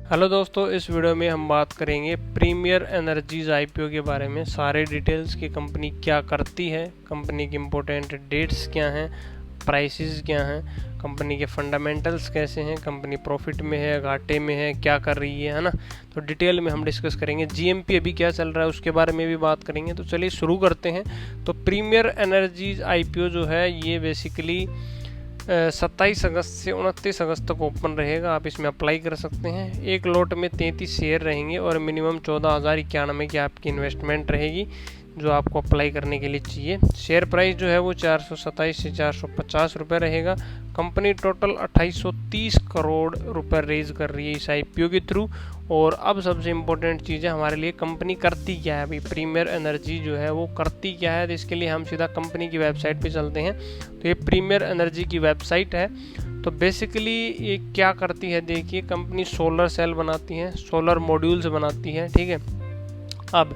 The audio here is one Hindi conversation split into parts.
हेलो दोस्तों, इस वीडियो में हम बात करेंगे प्रीमियर एनर्जीज आईपीओ के बारे में। सारे डिटेल्स की कंपनी क्या करती है, कंपनी की इम्पोर्टेंट डेट्स क्या हैं, प्राइसेस क्या हैं, कंपनी के फंडामेंटल्स कैसे हैं, कंपनी प्रॉफिट में है, घाटे में है, क्या कर रही है ना। तो डिटेल में हम डिस्कस करेंगे। जीएमपी अभी क्या चल रहा है उसके बारे में भी बात करेंगे। तो चलिए शुरू करते हैं। तो प्रीमियर एनर्जीज आईपीओ जो है ये बेसिकली 27 अगस्त से 29 अगस्त तक ओपन रहेगा। आप इसमें अप्लाई कर सकते हैं। एक लॉट में 33 शेयर रहेंगे और मिनिमम 14,091 की आपकी इन्वेस्टमेंट रहेगी जो आपको अप्लाई करने के लिए चाहिए। शेयर प्राइस जो है वो 427 से 450 रुपये रहेगा। कंपनी टोटल 2830 करोड़ रुपए रेज कर रही है इस आईपीओ के थ्रू। और अब सबसे इम्पोर्टेंट चीज़ है हमारे लिए, कंपनी करती क्या है। अभी प्रीमियर एनर्जी जो है वो करती क्या है, तो इसके लिए हम सीधा कंपनी की वेबसाइट पे चलते हैं। तो ये प्रीमियर एनर्जी की वेबसाइट है। तो बेसिकली ये क्या करती है, देखिए कंपनी सोलर सेल बनाती है, सोलर मॉड्यूल्स बनाती है, ठीक है। अब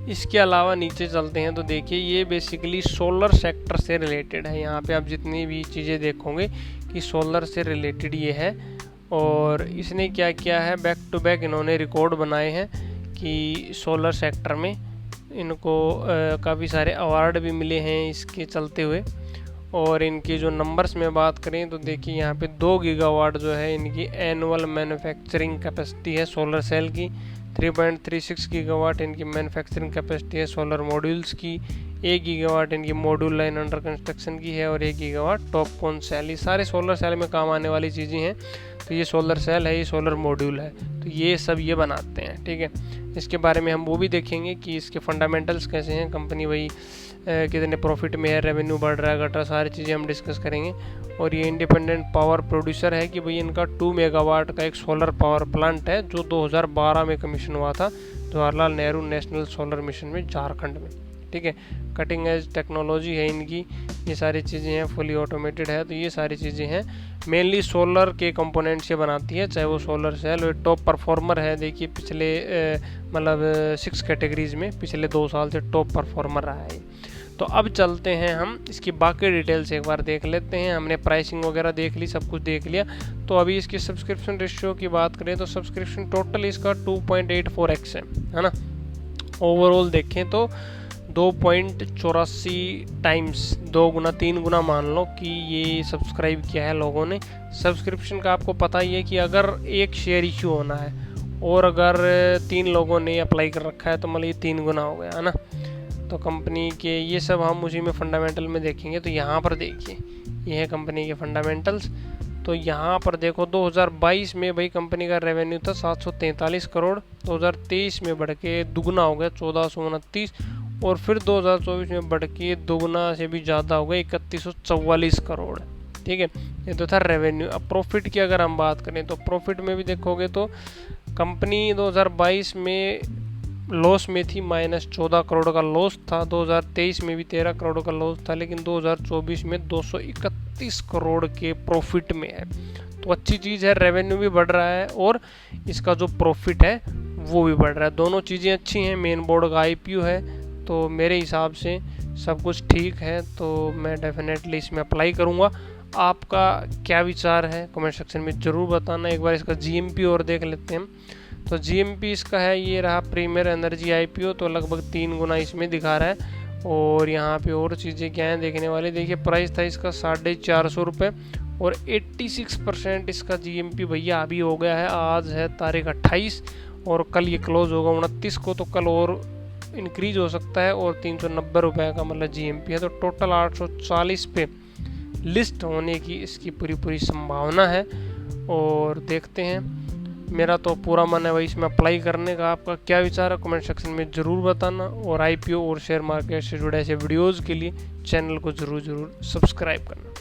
इसके अलावा नीचे चलते हैं तो देखिए ये बेसिकली सोलर सेक्टर से रिलेटेड है। यहाँ पे आप जितनी भी चीज़ें देखोगे कि सोलर से रिलेटेड ये है। और इसने क्या किया है, बैक टू बैक इन्होंने रिकॉर्ड बनाए हैं कि सोलर सेक्टर में इनको काफ़ी सारे अवार्ड भी मिले हैं इसके चलते हुए। और इनकी जो नंबर्स में बात करें तो देखिए यहाँ पे 2 गीगावाट जो है इनकी एनुअल मैन्युफैक्चरिंग कैपेसिटी है सोलर सेल की। 3.36 गीगावाट इनकी मैन्युफैक्चरिंग कैपेसिटी है सोलर मॉड्यूल्स की। 1 गीगावाट इनकी मॉड्यूल लाइन अंडर कंस्ट्रक्शन की है और 1 गीगावाट टॉप कॉन सेल। ये सारे सोलर सेल में काम आने वाली चीज़ें हैं। तो ये सोलर सेल है, ये सोलर मॉड्यूल है, तो ये सब ये बनाते हैं, ठीक है। इसके बारे में हम वो भी देखेंगे कि इसके फंडामेंटल्स कैसे हैं, कंपनी वही कितने प्रॉफिट में है, रेवेन्यू बढ़ रहा है घट रहा, सारी चीज़ें हम डिस्कस करेंगे। और ये इंडिपेंडेंट पावर प्रोड्यूसर है कि भाई इनका 2 मेगावाट का एक सोलर पावर प्लांट है जो 2012 में कमीशन हुआ था Jawaharlal Nehru national solar mission में झारखंड में, ठीक है। कटिंग एज टेक्नोलॉजी है इनकी, ये सारी चीज़ें हैं, फुली ऑटोमेटेड है। तो ये सारी चीज़ें हैं, मेनली सोलर के कंपोनेंट से बनाती है, चाहे वो सोलर सेल। और टॉप परफॉर्मर है, देखिए पिछले मतलब 6 कैटेगरीज में पिछले 2 साल से टॉप परफॉर्मर रहा है। तो अब चलते हैं हम इसकी बाकी डिटेल्स एक बार देख लेते हैं। हमने प्राइसिंग वगैरह देख ली, सब कुछ देख लिया। तो अभी इसकी सब्सक्रिप्शन रेशियो की बात करें तो सब्सक्रिप्शन टोटल इसका 2.84x है ना। ओवरऑल देखें तो 2.84 टाइम्स, 2 गुना 3 गुना मान लो कि ये सब्सक्राइब किया है लोगों ने। सब्सक्रिप्शन का आपको पता ही है कि अगर एक शेयर इशू होना है और अगर 3 लोगों ने अप्लाई कर रखा है तो मतलब ये 3 गुना हो गया है ना। तो कंपनी के ये सब हम उसी में फंडामेंटल में देखेंगे। तो यहाँ पर देखिए ये है कंपनी के फंडामेंटल्स। तो यहाँ पर देखो 2022 में भाई कंपनी का रेवेन्यू था 743 करोड़, 2023 में बढ़ के दुगना हो गया 1429, और फिर 2024 में बढ़ के दोगुना से भी ज़्यादा हो गया 3144 करोड़, ठीक है। ये तो था रेवेन्यू। अब प्रॉफिट की अगर हम बात करें तो प्रॉफिट में भी देखोगे तो कंपनी 2022 में लॉस में थी, -14 करोड़ का लॉस था। 2023 में भी 13 करोड़ का लॉस था, लेकिन 2024 में 231 करोड़ के प्रॉफिट में है। तो अच्छी चीज़ है, रेवेन्यू भी बढ़ रहा है और इसका जो प्रॉफिट है वो भी बढ़ रहा है। दोनों चीज़ें अच्छी हैं। मेन बोर्ड का आईपीओ है, तो मेरे हिसाब से सब कुछ ठीक है। तो मैं डेफिनेटली इसमें अप्लाई करूँगा। आपका क्या विचार है कमेंट सेक्शन में ज़रूर बताना। एक बार इसका जीएमपी और देख लेते हैं। तो जीएमपी इसका है, ये रहा प्रीमियर एनर्जी आईपीओ। तो लगभग 3 गुना इसमें दिखा रहा है। और यहाँ पे और चीज़ें क्या हैं देखने वाले, देखिए प्राइस था इसका 450 रुपये और 86% इसका जीएमपी भैया अभी हो गया है। आज है तारीख 28 और कल ये क्लोज होगा 29 को। तो कल और इंक्रीज हो सकता है और 390 रुपये का मतलब जीएमपी है। तो टोटल 840 पे लिस्ट होने की इसकी पूरी संभावना है। और देखते हैं, मेरा तो पूरा मन है भाई इसमें अप्लाई करने का। आपका क्या विचार है कमेंट सेक्शन में ज़रूर बताना। और आईपीओ और शेयर मार्केट से जुड़े ऐसे वीडियोज़ के लिए चैनल को ज़रूर सब्सक्राइब करना।